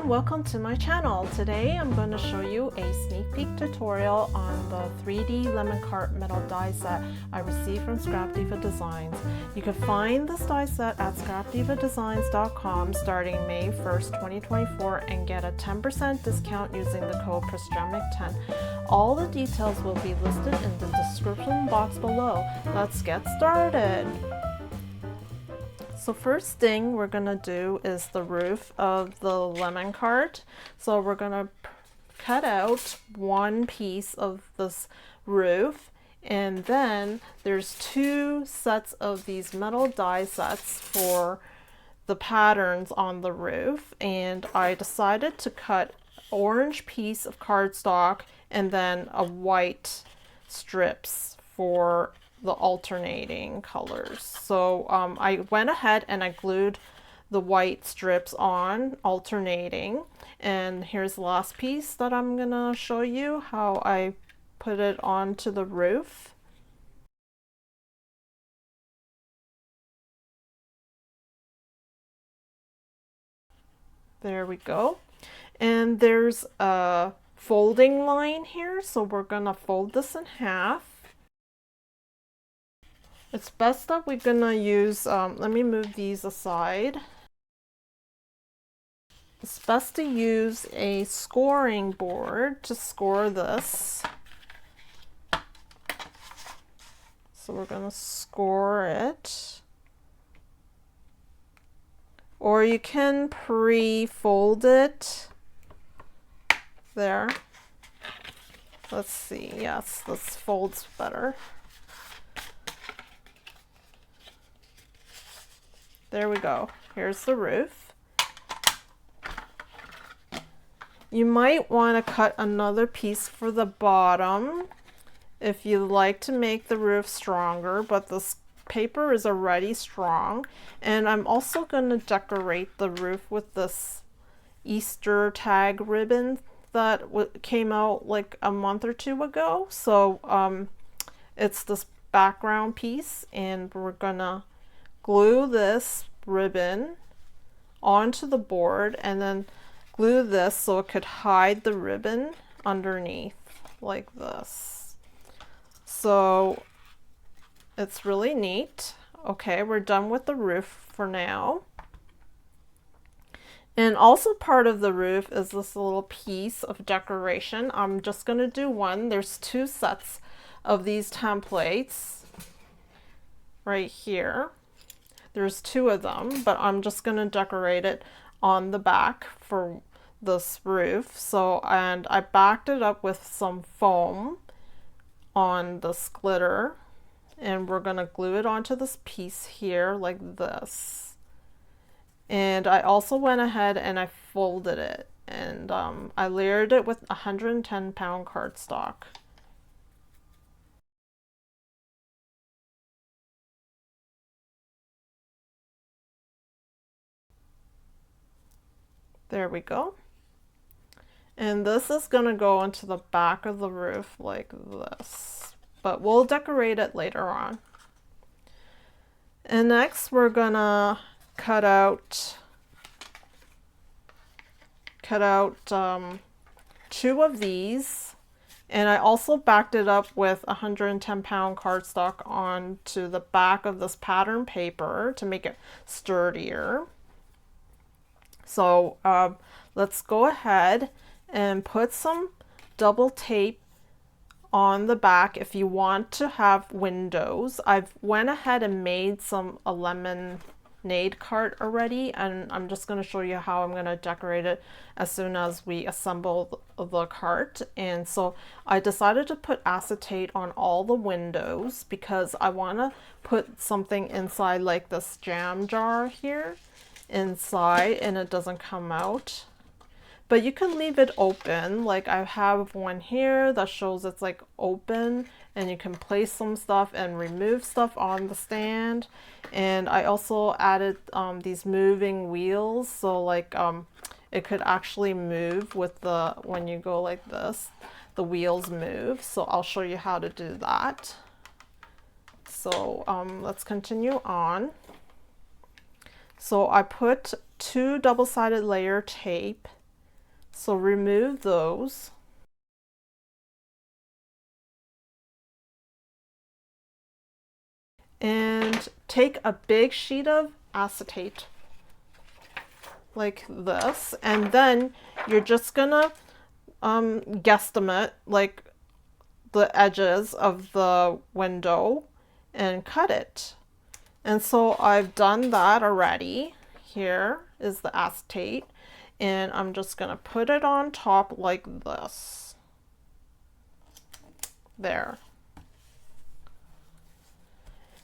everyone, welcome to my channel. Today I'm going to show you a sneak peek tutorial on the 3D lemon cart metal die set I received from Scrap Diva Designs. You can find this die set at scrapdivadesigns.com starting May 1st, 2024 and get a 10% discount using the code prisgemicinc10. All the details will be listed in the description box below. Let's get started. So first thing we're gonna do is the roof of the lemon cart. So we're gonna cut out one piece of this roof, and then there's two sets of these metal die sets for the patterns on the roof, and I decided to cut orange piece of cardstock and then a white strips for the alternating colors. So I went ahead and I glued the white strips on alternating, and here's the last piece that I'm gonna show you how I put it onto the roof. There we go. And there's a folding line here, so we're gonna fold this in half. It's best that we're gonna use, let me move these aside. It's best to use a scoring board to score this. So we're gonna score it. Or you can pre-fold it. There. Let's see, yes, this folds better. There we go. Here's the roof. You might want to cut another piece for the bottom if you like to make the roof stronger, but this paper is already strong. And I'm also going to decorate the roof with this Easter tag ribbon that came out like a month or two ago. So it's this background piece, and we're gonna glue this ribbon onto the board and then glue this so it could hide the ribbon underneath like this. So it's really neat. Okay, we're done with the roof for now. And also part of the roof is this little piece of decoration. I'm just going to do one. There's two sets of these templates right here. There's two of them, but I'm just going to decorate it on the back for this roof. So, and I backed it up with some foam on this glitter, and we're going to glue it onto this piece here like this. And I also went ahead and I folded it, and I layered it with 110-pound cardstock. There we go. And this is going to go into the back of the roof like this, but we'll decorate it later on. And next we're going to cut out two of these, and I also backed it up with 110-pound cardstock onto the back of this pattern paper to make it sturdier. So let's go ahead and put some double tape on the back if you want to have windows. I've went ahead and made a lemonade cart already, and I'm just going to show you how I'm going to decorate it as soon as we assemble the cart. And so I decided to put acetate on all the windows because I want to put something inside like this jam jar here inside, and it doesn't come out. But you can leave it open. Like I have one here that shows it's like open, and you can place some stuff and remove stuff on the stand. And I also added these moving wheels, so like it could actually move with when you go like this, the wheels move. So I'll show you how to do that. So let's continue on. So I put two double-sided layer tape So remove those. And take a big sheet of acetate like this, and then you're just gonna guesstimate like the edges of the window and cut it. And so I've done that already. Here is the acetate, and I'm just gonna put it on top like this. There.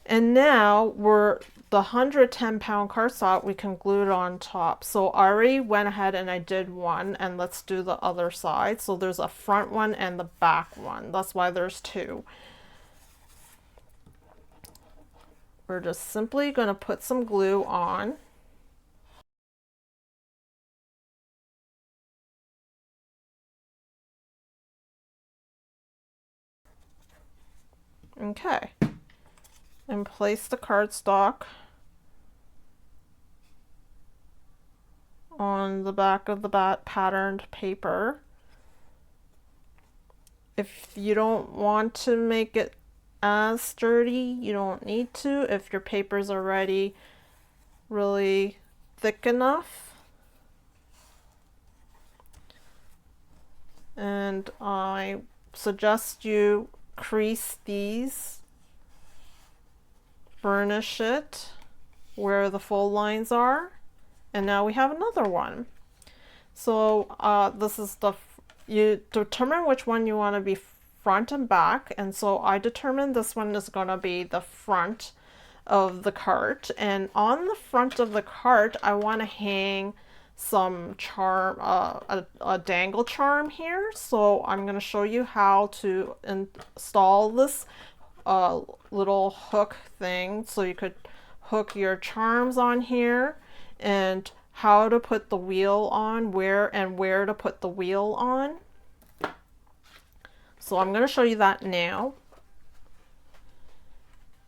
And now we're the 110-pound cardstock, we can glue it on top. So I already went ahead and I did one, and let's do the other side. So there's a front one and the back one. That's why there's two. We're just simply going to put some glue on. Okay. And place the cardstock on the back of the patterned paper. If you don't want to make it as sturdy, you don't need to. If your paper's already really thick enough. And I suggest you crease these, burnish it where the fold lines are, and now we have another one. So this is you determine which one you want to be front and back, and so I determined this one is going to be the front of the cart, and on the front of the cart I want to hang some charm, a dangle charm here. So I'm going to show you how to install this little hook thing, so you could hook your charms on here, and how to put the wheel on, where to put the wheel on. So I'm going to show you that now.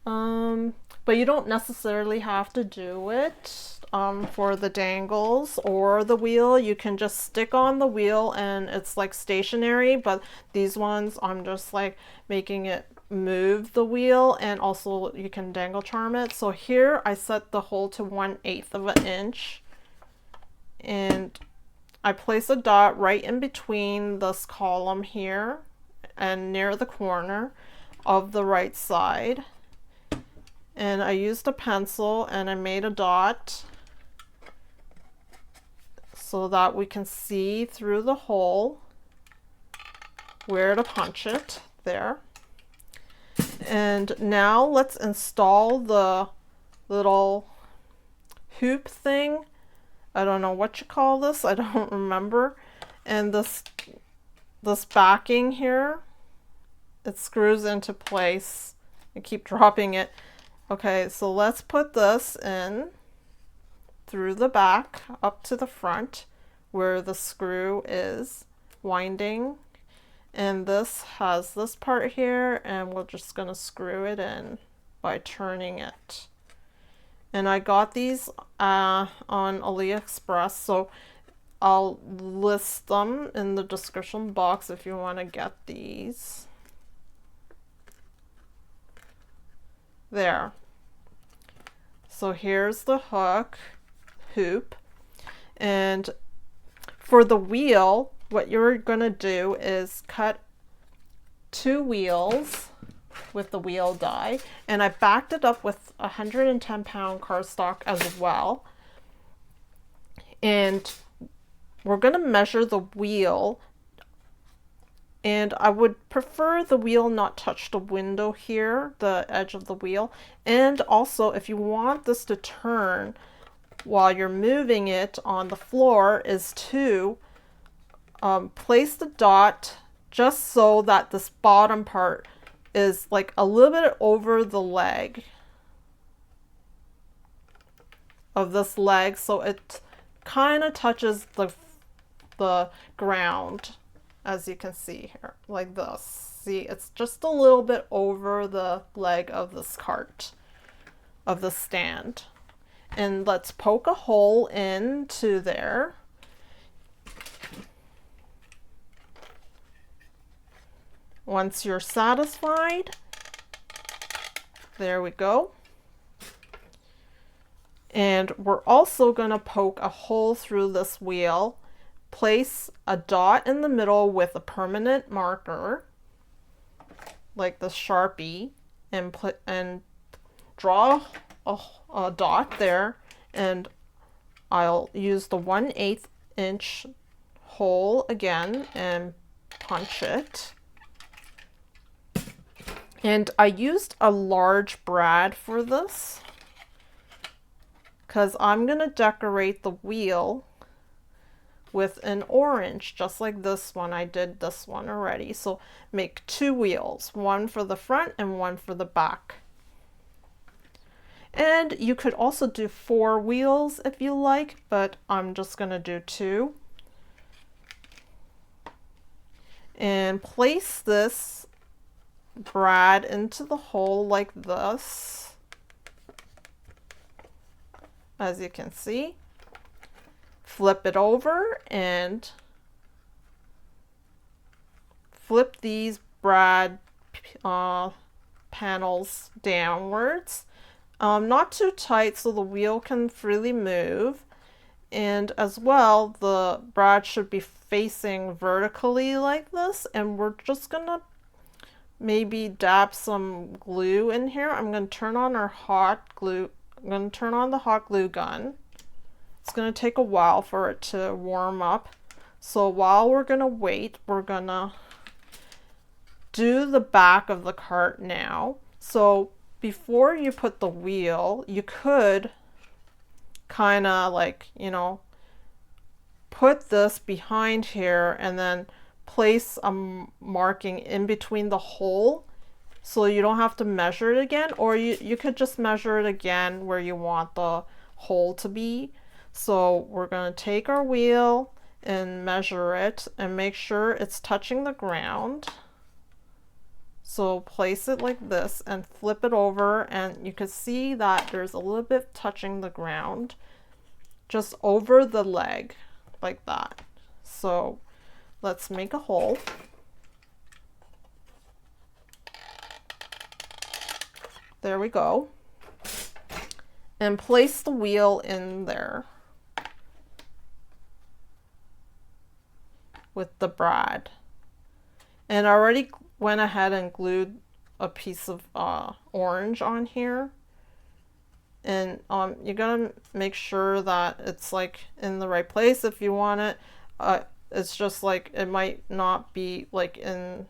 But you don't necessarily have to do it for the dangles or the wheel. You can just stick on the wheel and it's like stationary, but these ones I'm just like making it move the wheel, and also you can dangle charm it. So here I set the hole to 1/8 of an inch, and I place a dot right in between this column here and near the corner of the right side, and I used a pencil and I made a dot so that we can see through the hole where to punch it there. And now let's install the little hoop thing. I don't know what you call this, I don't remember. And this backing here, it screws into place. I keep dropping it. Okay, so let's put this in through the back up to the front where the screw is winding. And this has this part here, and we're just going to screw it in by turning it. And I got these on AliExpress, so I'll list them in the description box if you want to get these. There. So here's the hoop, and for the wheel, what you're gonna do is cut 2 wheels with the wheel die, and I backed it up with 110-pound cardstock as well. And we're gonna measure the wheel, and I would prefer the wheel not touch the window here, the edge of the wheel. And also, if you want this to turn while you're moving it on the floor, is to place the dot just so that this bottom part is like a little bit over the leg of this leg, so it kind of touches the ground, as you can see here, like this. See, it's just a little bit over the leg of this cart, of the stand. And let's poke a hole into there. Once you're satisfied, there we go. And we're also going to poke a hole through this wheel, place a dot in the middle with a permanent marker, like the Sharpie, and draw a dot there, and I'll use the 1/8 inch hole again and punch it. And I used a large brad for this because I'm going to decorate the wheel with an orange, just like this one. I did this one already. So make 2 wheels, one for the front and one for the back. And you could also do 4 wheels if you like, but I'm just going to do 2. And place this brad into the hole like this. As you can see, flip it over and flip these brad panels downwards. Not too tight so the wheel can freely move. And as well, the brad should be facing vertically like this. And we're just gonna maybe dab some glue in here. I'm gonna turn on our hot glue. I'm going to turn on the hot glue gun. It's going to take a while for it to warm up. So while we're going to wait, we're going to do the back of the cart now. So before you put the wheel, you could kind of like, you know, put this behind here and then place a marking in between the hole. So you don't have to measure it again, or you could just measure it again where you want the hole to be. So we're going to take our wheel and measure it and make sure it's touching the ground. So place it like this and flip it over, and you can see that there's a little bit touching the ground just over the leg like that. So let's make a hole. There we go. And place the wheel in there with the brad. And I already went ahead and glued a piece of orange on here. And you gotta make sure that it's like in the right place if you want it. It's just like it might not be like in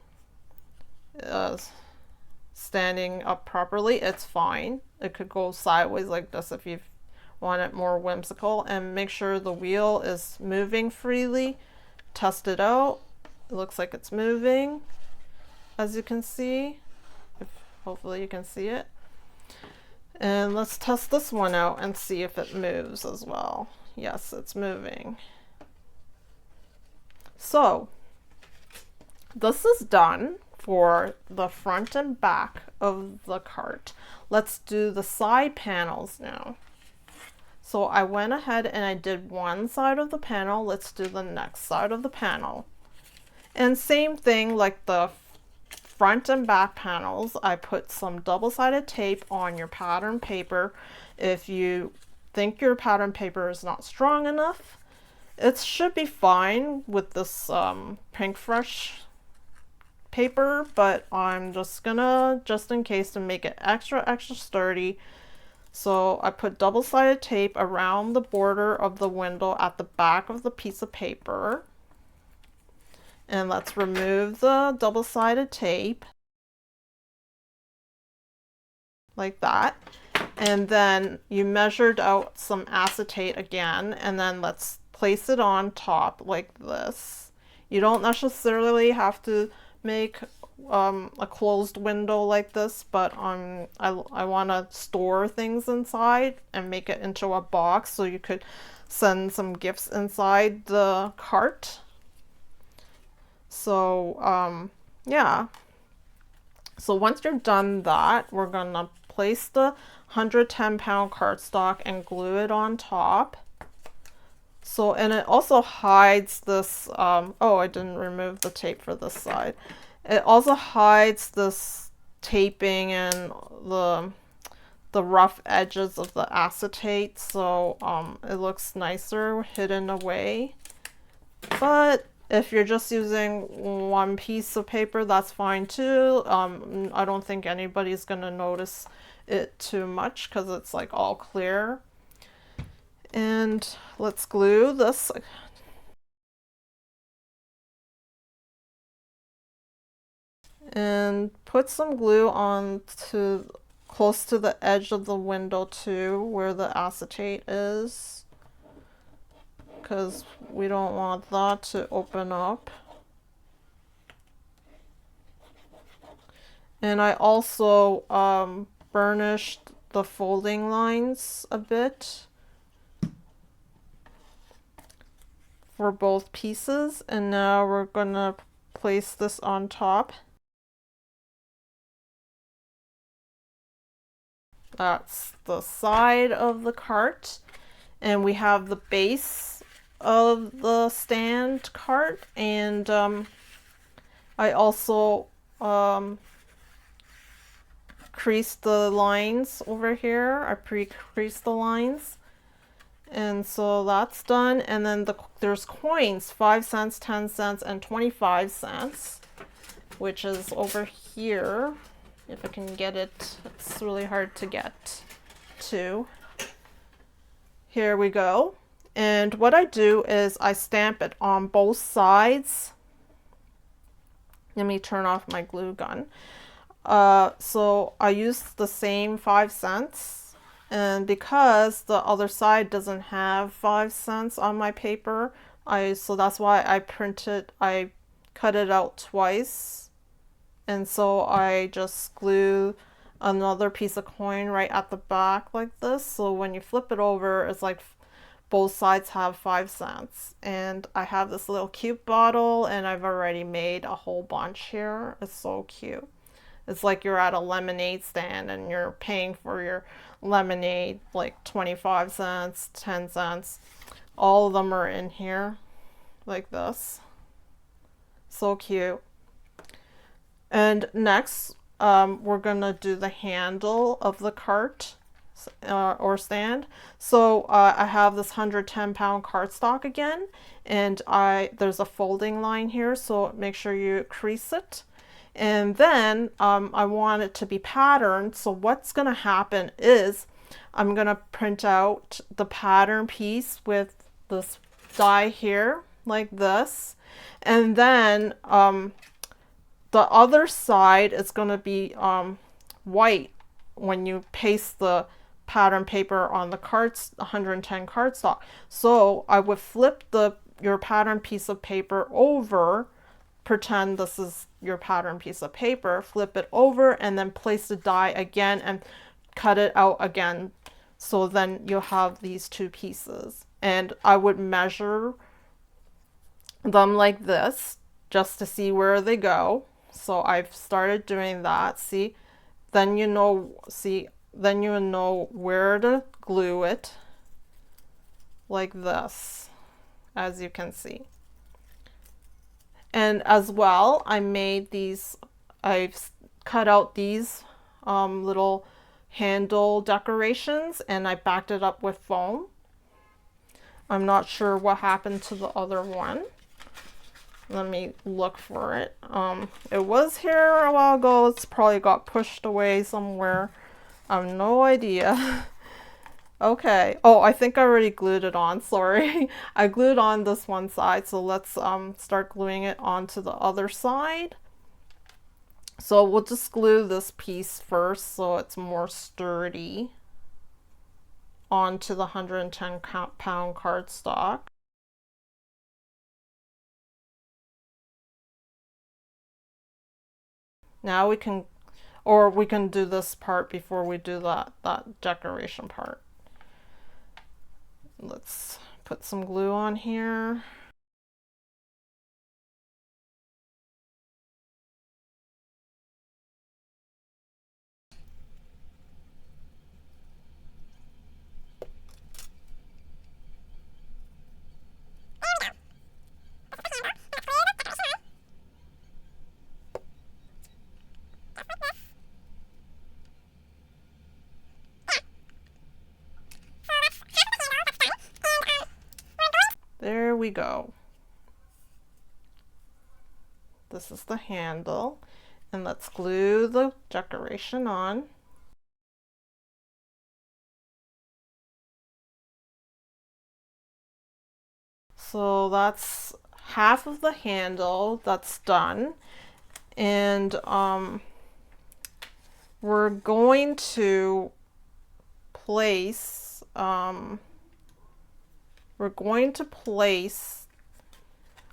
standing up properly. It's fine. It could go sideways like this if you want it more whimsical. And make sure the wheel is moving freely. Test it out. It looks like it's moving, as you can see. Hopefully you can see it. And let's test this one out and see if it moves as well. Yes, it's moving. So this is done for the front and back of the cart. Let's do the side panels now. So I went ahead and I did one side of the panel. Let's do the next side of the panel. And same thing like the front and back panels. I put some double-sided tape on your pattern paper. If you think your pattern paper is not strong enough, it should be fine with this Pink Fresh paper, but I'm just gonna, just in case, to make it extra sturdy. So I put double-sided tape around the border of the window at the back of the piece of paper. And let's remove the double-sided tape like that. And then you measured out some acetate again, and then let's place it on top like this. You don't necessarily have to make a closed window like this, but I want to store things inside and make it into a box so you could send some gifts inside the cart. So yeah, so once you're done that, we're gonna place the 110-pound cardstock and glue it on top. So, and it also hides this, oh, I didn't remove the tape for this side. It also hides this taping and the rough edges of the acetate, so it looks nicer hidden away. But if you're just using one piece of paper, that's fine too. I don't think anybody's gonna notice it too much because it's like all clear. And let's glue this. And put some glue on to close to the edge of the window too, where the acetate is, because we don't want that to open up. And I also burnished the folding lines a bit for both pieces, and now we're gonna place this on top. That's the side of the cart, and we have the base of the stand cart, and I also creased the lines over here. I pre-creased the lines, and so that's done. And then there's coins, 5 cents, 10 cents, and 25 cents, which is over here. If I can get it, it's really hard to get to. Here we go. And what I do is I stamp it on both sides. Let me turn off my glue gun. So I used the same 5 cents, and because the other side doesn't have 5 cents on my paper, so that's why I cut it out twice, and so I just glue another piece of coin right at the back like this, so when you flip it over, it's like both sides have 5 cents. And I have this little cute bottle, and I've already made a whole bunch here. It's so cute. It's like you're at a lemonade stand and you're paying for your lemonade, like 25 cents, 10 cents. All of them are in here like this. So cute. And next, we're gonna do the handle of the cart or stand. So I have this 110-pound cardstock again, and there's a folding line here, so make sure you crease it. And then I want it to be patterned. So what's going to happen is I'm going to print out the pattern piece with this die here like this. And then the other side is going to be white when you paste the pattern paper on the 110 cardstock. So I would flip your pattern piece of paper over, pretend this is your pattern piece of paper, flip it over, and then place the die again and cut it out again. So then you'll have these two pieces. And I would measure them like this just to see where they go. So I've started doing that. See, then you know where to glue it like this, as you can see. And as well, I've cut out these little handle decorations, and I backed it up with foam. I'm not sure what happened to the other one. Let me look for it. It was here a while ago. It's probably got pushed away somewhere. I have no idea. Okay. Oh, I think I already glued it on. Sorry. I glued on this one side, so let's start gluing it onto the other side. So we'll just glue this piece first so it's more sturdy onto the 110-pound cardstock. Now we can do this part before we do that decoration part. Let's put some glue on here. There we go. This is the handle, and let's glue the decoration on. So that's half of the handle that's done, and we're going to place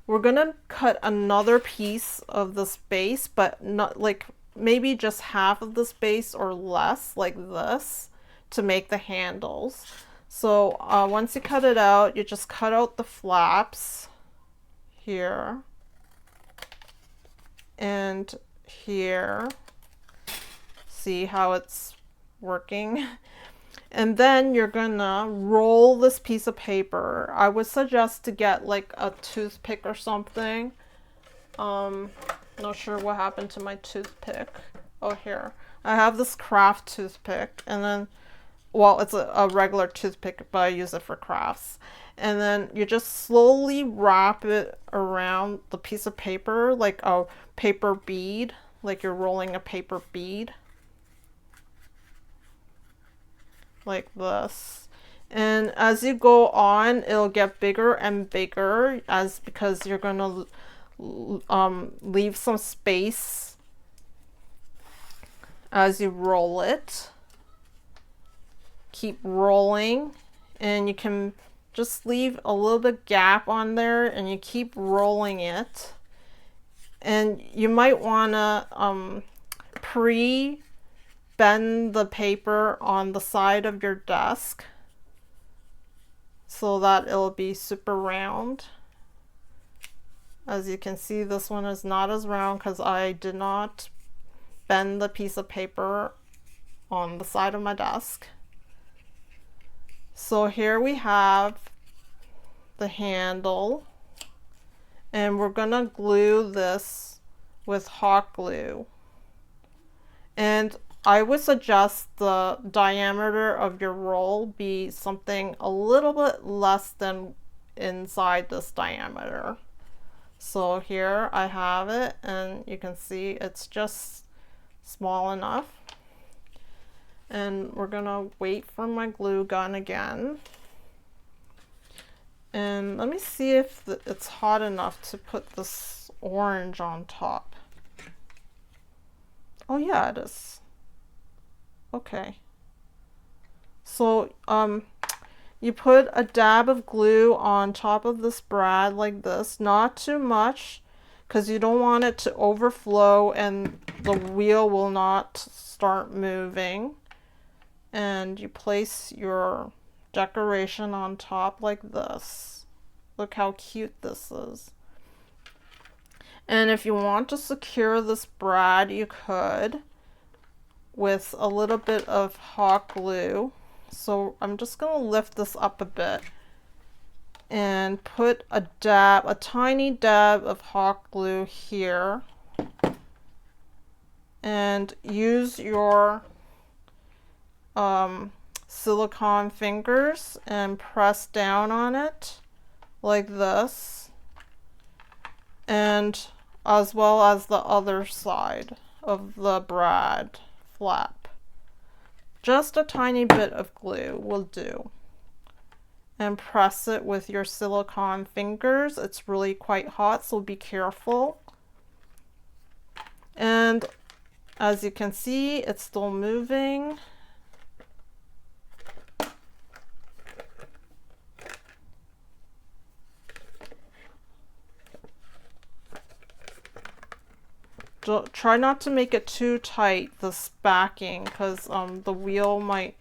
we're gonna cut another piece of this base, but not like maybe just half of this base or less, like this, to make the handles. So once you cut it out, you just cut out the flaps here and here. See how it's working? And then you're gonna roll this piece of paper. I would suggest to get like a toothpick or something. Not sure what happened to my toothpick. Oh, here. I have this craft toothpick, and then, well, it's a regular toothpick, but I use it for crafts. And then you just slowly wrap it around the piece of paper like a paper bead, like you're rolling a paper bead. Like this. And as you go on, it'll get bigger and bigger because you're going to leave some space as you roll it. Keep rolling, and you can just leave a little bit gap on there, and you keep rolling it. And you might want to bend the paper on the side of your desk so that it'll be super round. As you can see, this one is not as round because I did not bend the piece of paper on the side of my desk. So here we have the handle, and we're gonna glue this with hot glue. And I would suggest the diameter of your roll be something a little bit less than inside this diameter. So here I have it, and you can see it's just small enough. And we're gonna wait for my glue gun again. And let me see if it's hot enough to put this orange on top. Oh yeah, it is. Okay. So you put a dab of glue on top of this brad like this, not too much, because you don't want it to overflow and the wheel will not start moving. And you place your decoration on top like this. Look how cute this is. And if you want to secure this brad, you could with a little bit of hot glue. So I'm just going to lift this up a bit and put a tiny dab of hot glue here, and use your silicone fingers and press down on it like this, and as well as the other side of the brad flap. Just a tiny bit of glue will do, and press it with your silicone fingers. It's really quite hot, so be careful. And as you can see, it's still moving. Try not to make it too tight, this backing, because the wheel might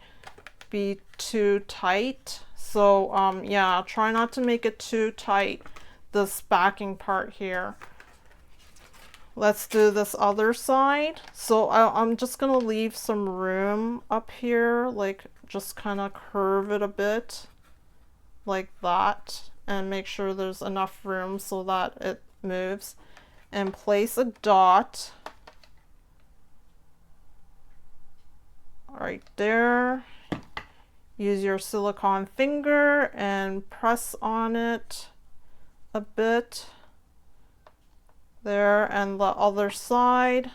be too tight. So yeah, try not to make it too tight, this backing part here. Let's do this other side. So I'm just gonna leave some room up here, like just kind of curve it a bit like that, and make sure there's enough room so that it moves. And place a dot right there. Use your silicone finger and press on it a bit there, and the other side.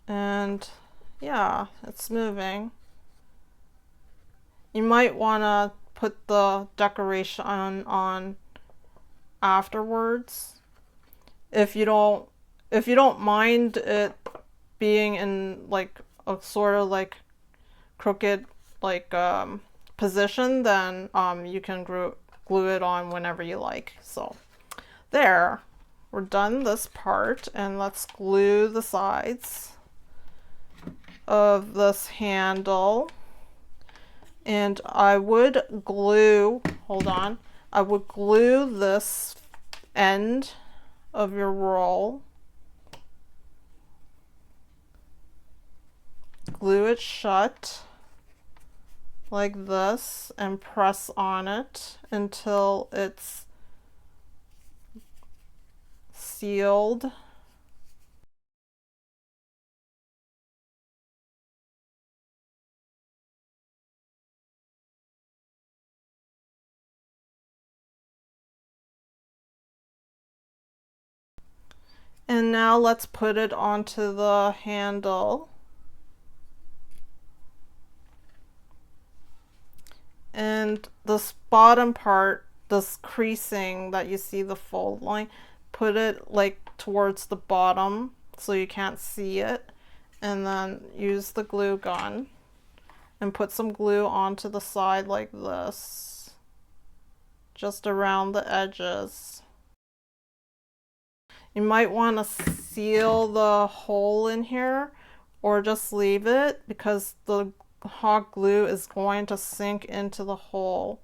And yeah, it's moving. You might want to put the decoration on afterwards if you don't mind it being in like a sort of like crooked like position, then you can glue it on whenever you like. So there, we're done this part, and let's glue the sides of this handle. And I would glue, hold on, I would glue this end of your roll, glue it shut like this, and press on it until it's sealed. And now let's put it onto the handle. And this bottom part, this creasing that you see the fold line, put it like towards the bottom so you can't see it. And then use the glue gun and put some glue onto the side like this, just around the edges. You might want to seal the hole in here or just leave it, because the hot glue is going to sink into the hole.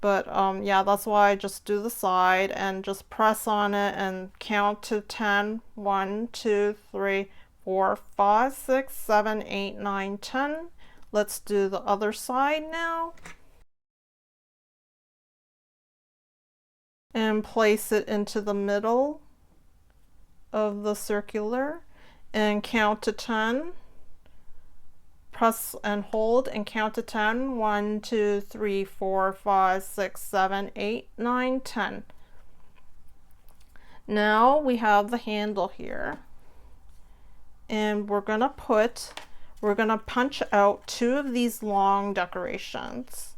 But yeah, that's why I just do the side and just press on it and count to 10. 1, 2, 3, 4, 5, 6, 7, 8, 9, 10. Let's do the other side now. And place it into the middle of the circular and count to 10. Press and hold and count to 10. 1, 2, 3, 4, 5, 6, 7, 8, 9, 10. Now we have the handle here, and we're gonna punch out 2 of these long decorations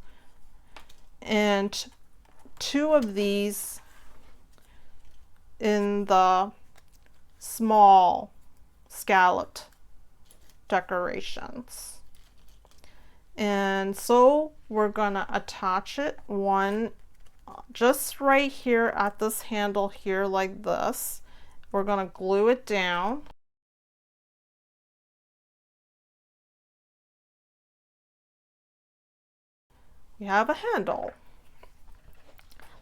and 2 of these in the small scalloped decorations. And so we're gonna attach it, one just right here at this handle here like this. We're gonna glue it down. We have a handle.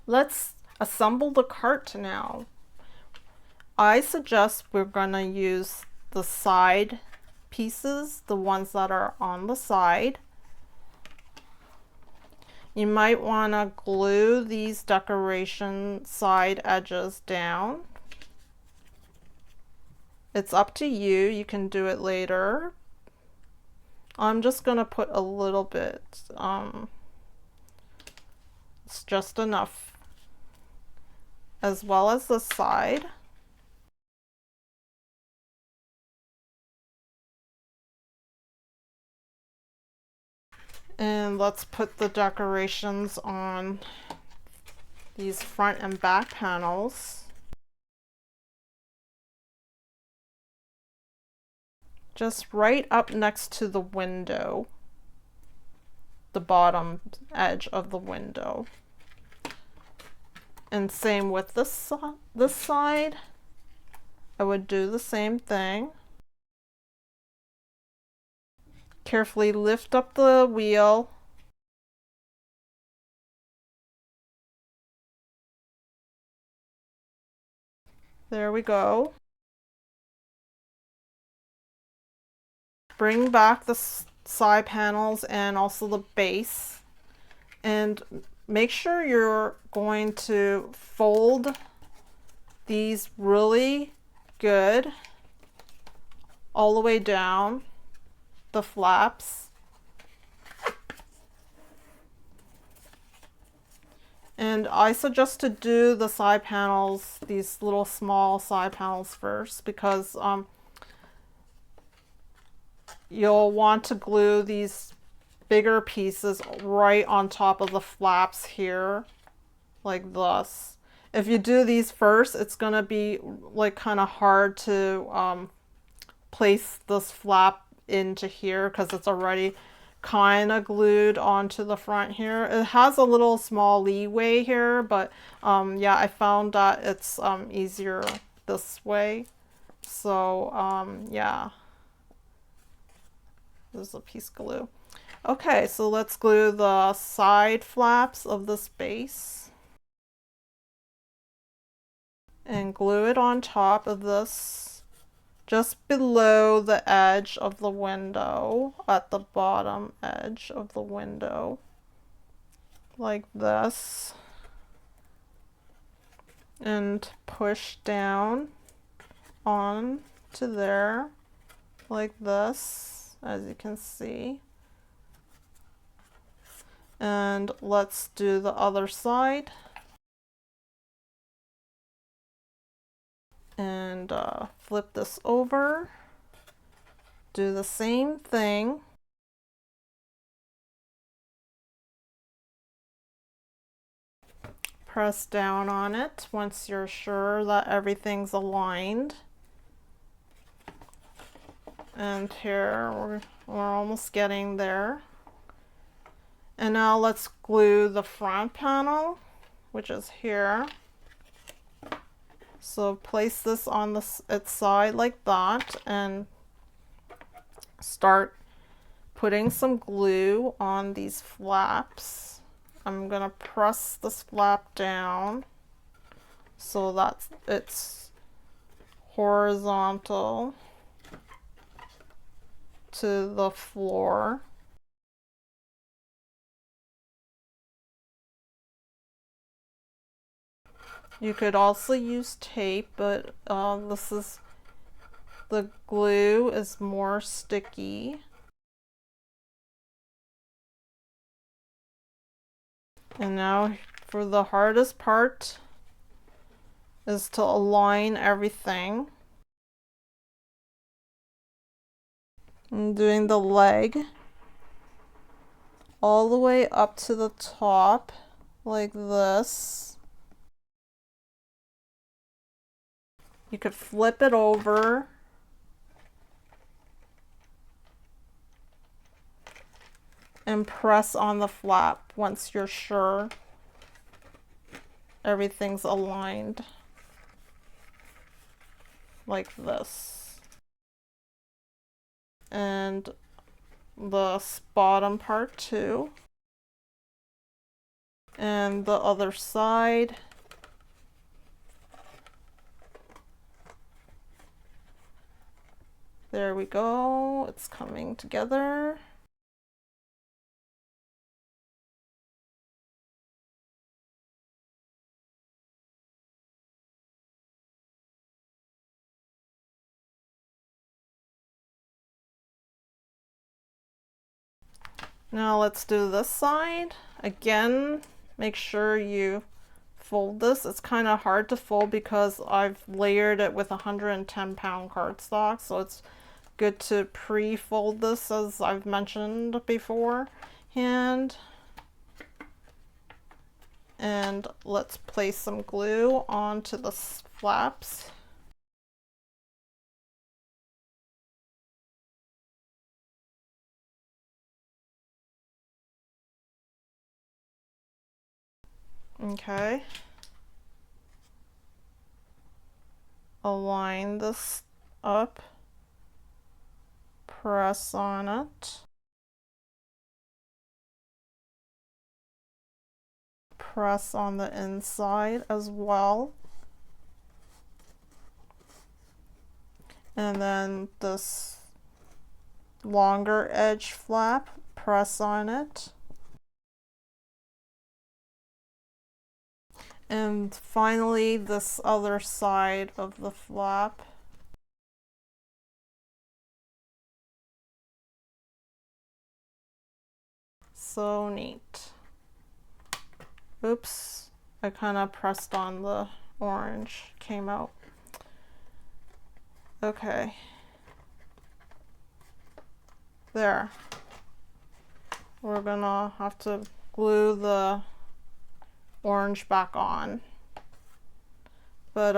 Let's assemble the cart now. I suggest we're gonna use the side pieces, the ones that are on the side. You might want to glue these decoration side edges down. It's up to you, you can do it later. I'm just gonna put a little bit, it's just enough, as well as the side. And let's put the decorations on these front and back panels. Just right up next to the window, the bottom edge of the window. And same with this side. I would do the same thing. Carefully lift up the wheel. There we go. Bring back the side panels and also the base, and make sure you're going to fold these really good all the way down the flaps. And I suggest to do the side panels, these little small side panels first, because you'll want to glue these bigger pieces right on top of the flaps here, like this. If you do these first, it's gonna be like kind of hard to place this flap into here because it's already kind of glued onto the front here. It has a little small leeway here, but yeah, I found that it's easier this way. So yeah, there's a piece of glue. Okay, so let's glue the side flaps of this base and glue it on top of this, just below the edge of the window, at the bottom edge of the window, like this, and push down on to there, like this, as you can see. And let's do the other side. And flip this over. Do the same thing. Press down on it once you're sure that everything's aligned. And here we're almost getting there. And now let's glue the front panel, which is here. So place this on its side like that and start putting some glue on these flaps. I'm gonna press this flap down so that it's horizontal to the floor. You could also use tape, but the glue is more sticky. And now for the hardest part is to align everything. I'm doing the leg all the way up to the top like this. You could flip it over and press on the flap once you're sure everything's aligned, like this. And the bottom part too. And the other side. There we go, it's coming together. Now let's do this side. Again, make sure you fold this. It's kind of hard to fold because I've layered it with 110-pound cardstock, so it's good to pre-fold this, as I've mentioned beforehand. And let's place some glue onto the flaps. Okay. Align this up. Press on it. Press on the inside as well. And then this longer edge flap, press on it. And finally, this other side of the flap. So neat. Oops, I kind of pressed on the orange, came out. Okay. There. We're gonna have to glue the orange back on. But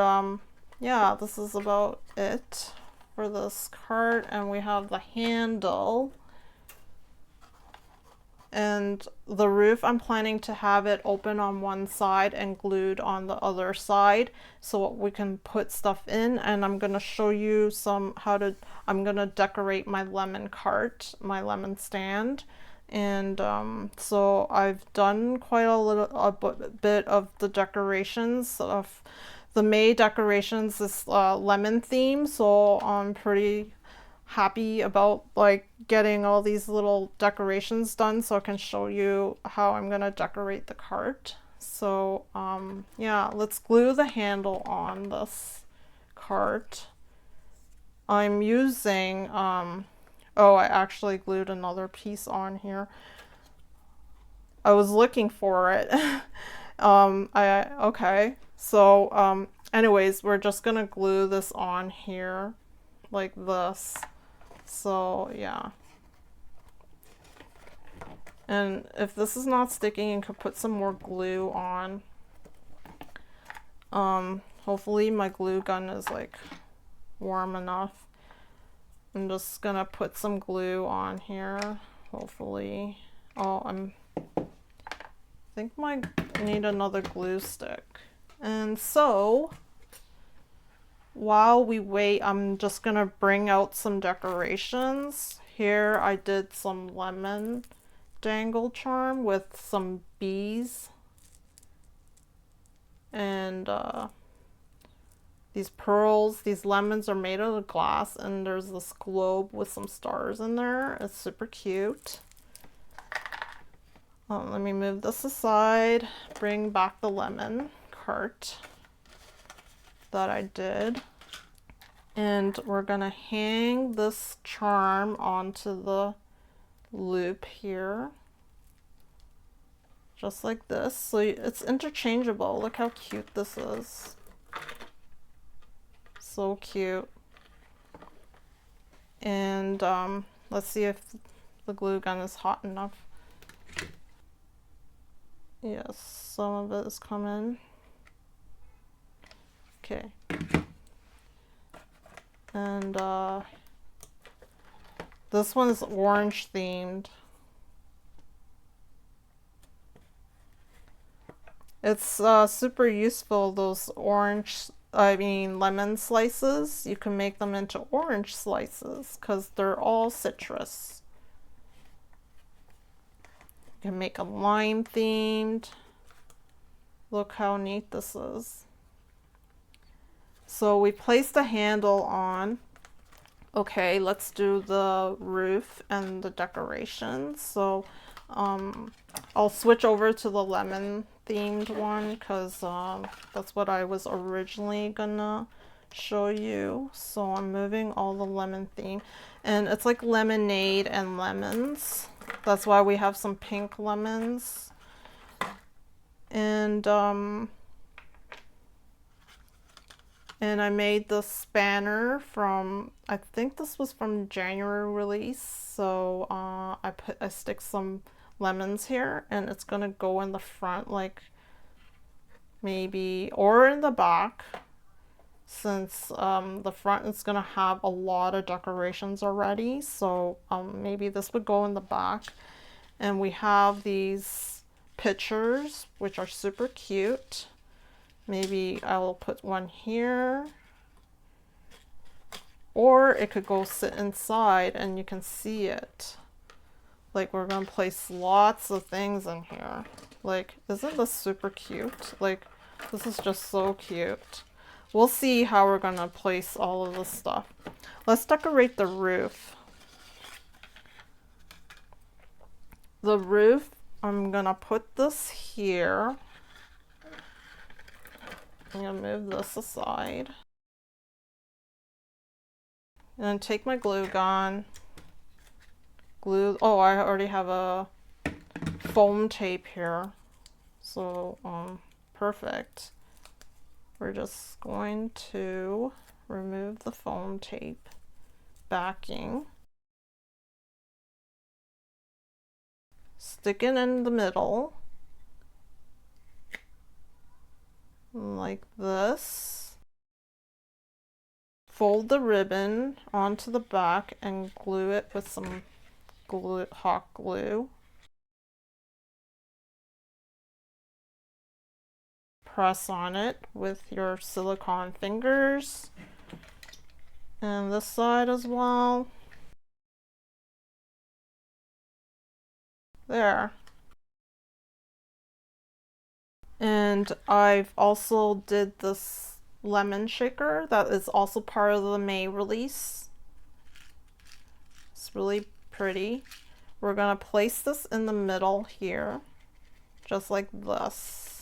yeah, this is about it for this cart, and we have the handle. And the roof, I'm planning to have it open on one side and glued on the other side so we can put stuff in. And I'm going to show you I'm going to decorate my lemon cart, my lemon stand. And so I've done quite a bit of the decorations. Of the May decorations is lemon theme, so I'm pretty happy about like getting all these little decorations done so I can show you how I'm gonna decorate the cart. So yeah, let's glue the handle on this cart. I'm using oh, I actually glued another piece on here. I was looking for it. Okay, so anyways, we're just gonna glue this on here like this. So yeah, and if this is not sticking, you could put some more glue on. Hopefully my glue gun is like warm enough. I'm just gonna put some glue on here, hopefully. Oh, I think I need another glue stick. And so while we wait, I'm just gonna bring out some decorations. Here I did some lemon dangle charm with some bees. And these pearls, these lemons are made out of glass, and there's this globe with some stars in there. It's super cute. Let me move this aside, bring back the lemon cart that I did. And we're gonna hang this charm onto the loop here. Just like this. So it's interchangeable. Look how cute this is. So cute. And let's see if the glue gun is hot enough. Yes, some of it is coming. Okay. And this one's orange themed. It's super useful, those lemon slices. You can make them into orange slices because they're all citrus. You can make a lime themed. Look how neat this is. So we placed a handle on. Okay, let's do the roof and the decorations. So I'll switch over to the lemon themed one because that's what I was originally gonna show you. So I'm moving all the lemon theme, and it's like lemonade and lemons. That's why we have some pink lemons. And I made the spanner from, I think this was from January release. So I stick some lemons here, and it's gonna go in the front, like maybe, or in the back, since the front is gonna have a lot of decorations already. So maybe this would go in the back. And we have these pictures which are super cute. Maybe I'll put one here, or it could go sit inside and you can see it. Like, we're gonna place lots of things in here. Like, isn't this super cute? Like, this is just so cute. We'll see how we're gonna place all of this stuff. Let's decorate the roof. The roof, I'm gonna put this here. I'm gonna move this aside. And take my glue gun. Glue, oh, I already have a foam tape here. So perfect. We're just going to remove the foam tape backing, stick it in the middle like this, fold the ribbon onto the back and glue it with some hot glue. Press on it with your silicone fingers, and this side as well. There. And I've also did this lemon shaker that is also part of the May release. It's really pretty. We're gonna place this in the middle here, just like this.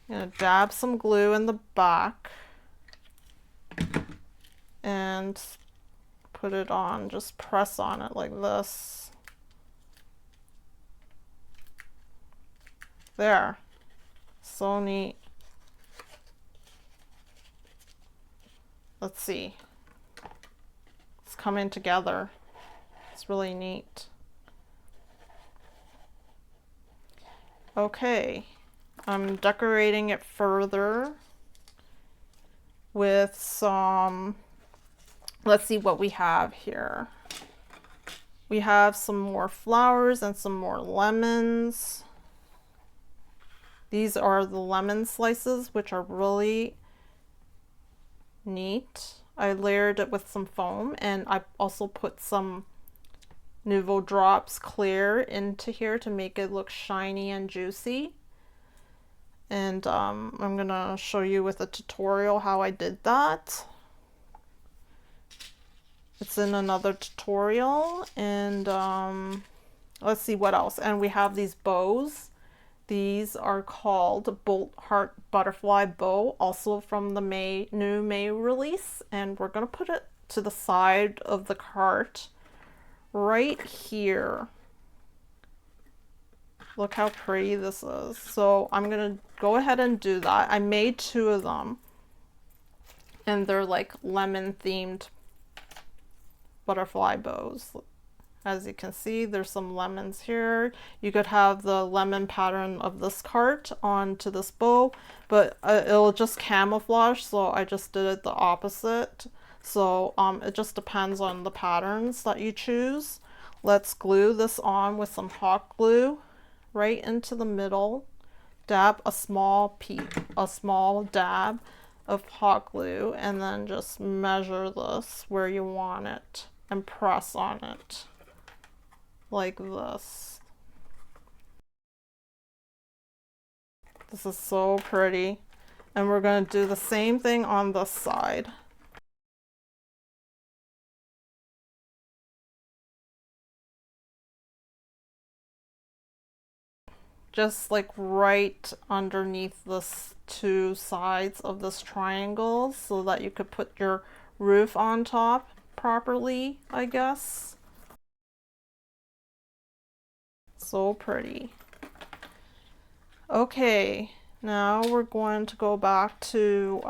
I'm gonna dab some glue in the back and put it on, just press on it like this. There. So neat. Let's see. It's coming together. It's really neat. Okay. I'm decorating it further with some, let's see what we have here. We have some more flowers and some more lemons. These are the lemon slices, which are really neat. I layered it with some foam, and I also put some Nouveau Drops clear into here to make it look shiny and juicy. And I'm gonna show you with a tutorial how I did that. It's in another tutorial. And let's see what else. And we have these bows. These are called Bolt Heart Butterfly Bow, also from the new May release. And we're gonna put it to the side of the cart right here. Look how pretty this is. So I'm gonna go ahead and do that. I made 2 of them, and they're like lemon themed butterfly bows. As you can see, there's some lemons here. You could have the lemon pattern of this cart onto this bow, but it'll just camouflage, so I just did it the opposite. So it just depends on the patterns that you choose. Let's glue this on with some hot glue right into the middle. Dab a small dab of hot glue, and then just measure this where you want it and press on it like this. This is so pretty. And we're going to do the same thing on this side. Just like right underneath this 2 sides of this triangle, so that you could put your roof on top properly, I guess. So pretty. Okay, now we're going to go back to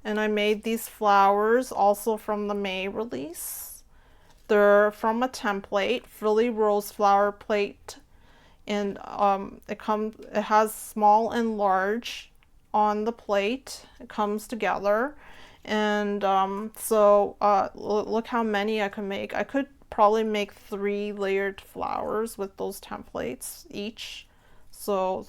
and I made these flowers also from the May release. They're from a template, Frilly Rose Flower Plate, and it has small and large on the plate. It comes together, and look how many I can make. I could probably make 3 layered flowers with those templates each, so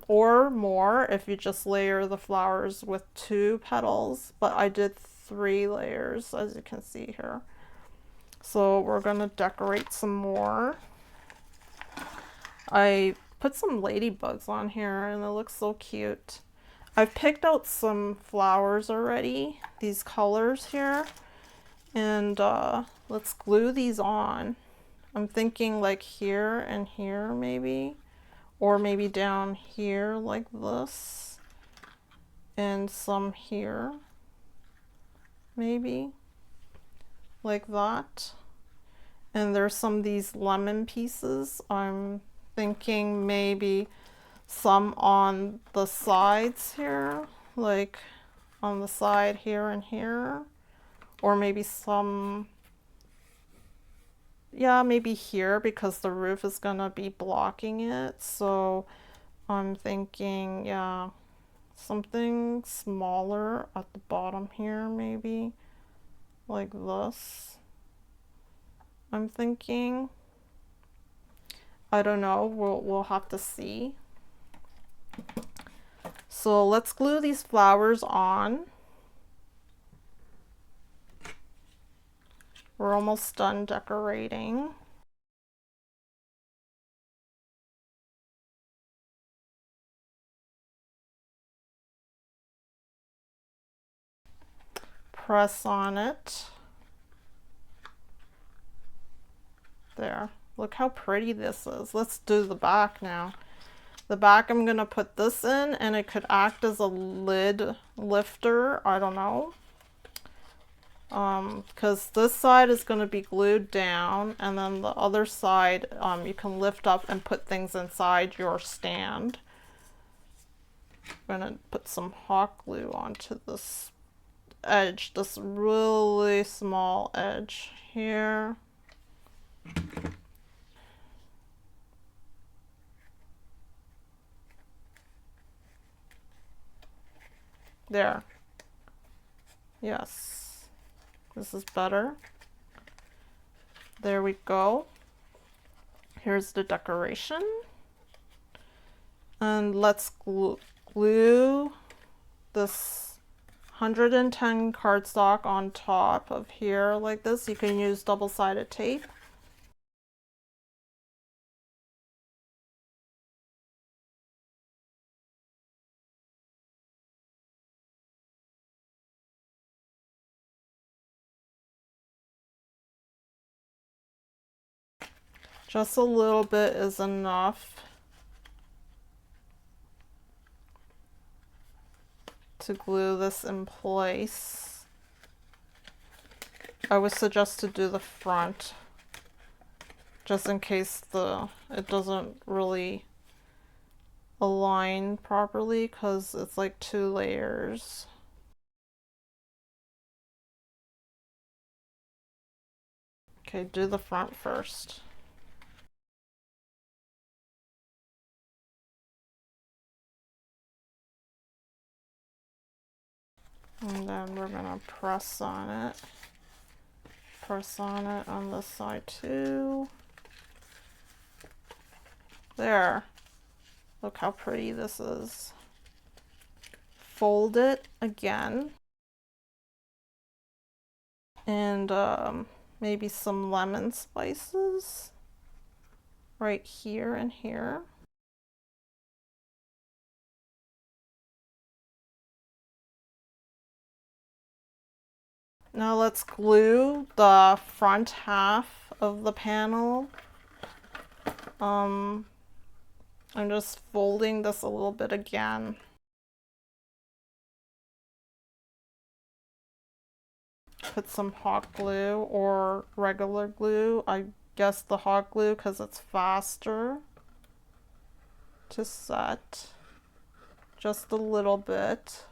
or more if you just layer the flowers with 2 petals, but I did 3 layers, as you can see here. So we're gonna decorate some more. I put some ladybugs on here, and it looks so cute. I've picked out some flowers already, these colors here, and let's glue these on. I'm thinking like here and here maybe, or maybe down here like this, and some here maybe like that. And there's some of these lemon pieces. I'm thinking maybe some on the sides here, like on the side here and here, or maybe some, yeah, maybe here because the roof is gonna be blocking it. So I'm thinking, yeah, something smaller at the bottom here, maybe like this. I'm thinking, I don't know, we'll have to see. So let's glue these flowers on. We're almost done decorating. Press on it. There. Look how pretty this is. Let's do the back now. The back, I'm gonna put this in, and it could act as a lid lifter. I don't know. Because this side is going to be glued down, and then the other side you can lift up and put things inside your stand. I'm going to put some hot glue onto this edge, this really small edge here. There. Yes. This is better. There we go. Here's the decoration. And let's glue this 110 cardstock on top of here like this. You can use double-sided tape. Just a little bit is enough to glue this in place. I would suggest to do the front just in case it doesn't really align properly because it's like 2 layers. Okay, do the front first. And then we're gonna press on it. Press on it on this side too. There. Look how pretty this is. Fold it again. And maybe some lemon slices right here and here. Now let's glue the front half of the panel. I'm just folding this a little bit again. Put some hot glue or regular glue. I guess the hot glue because it's faster to set. Just a little bit.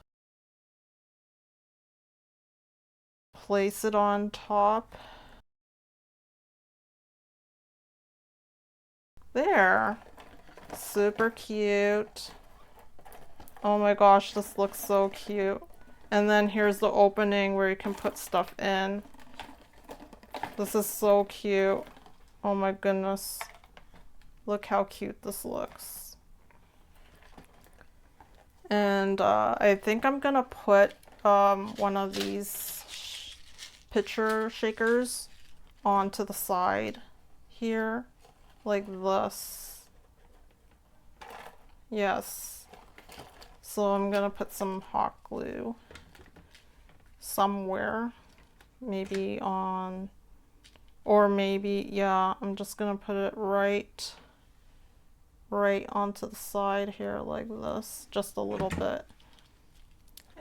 Place it on top. There. Super cute. Oh my gosh, this looks so cute. And then here's the opening where you can put stuff in. This is so cute. Oh my goodness. Look how cute this looks. And I think I'm gonna put one of these picture shakers onto the side here, like this. Yes. So I'm gonna put some hot glue somewhere, maybe on, or maybe, yeah, I'm just gonna put it right onto the side here like this, just a little bit,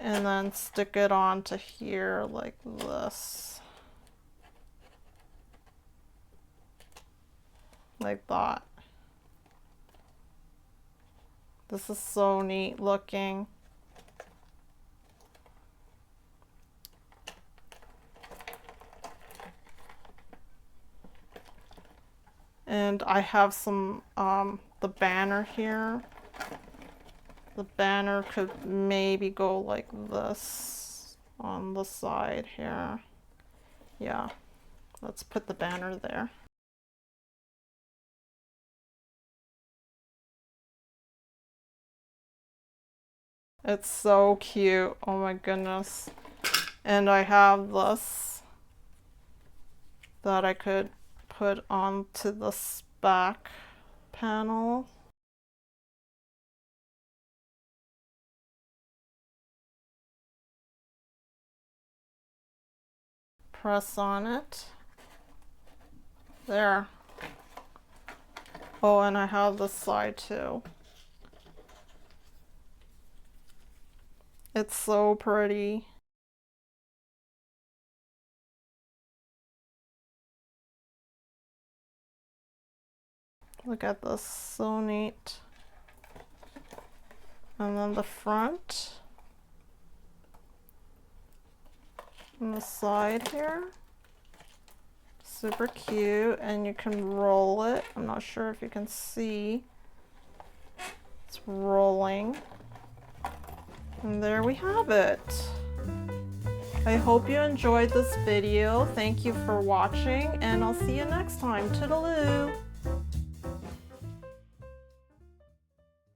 and then stick it onto here like this. like that. This is so neat looking. And I have some, the banner here. The banner could maybe go like this on the side here. Yeah, let's put the banner there. It's so cute. Oh my goodness. And I have this that I could put onto this back panel. Press on it. There. Oh, and I have this side too. It's so pretty. Look at this, so neat. And then the front. And the side here. Super cute, and you can roll it. I'm not sure if you can see. It's rolling. And there we have it. I hope you enjoyed this video. Thank you for watching, and I'll see you next time. Toodaloo!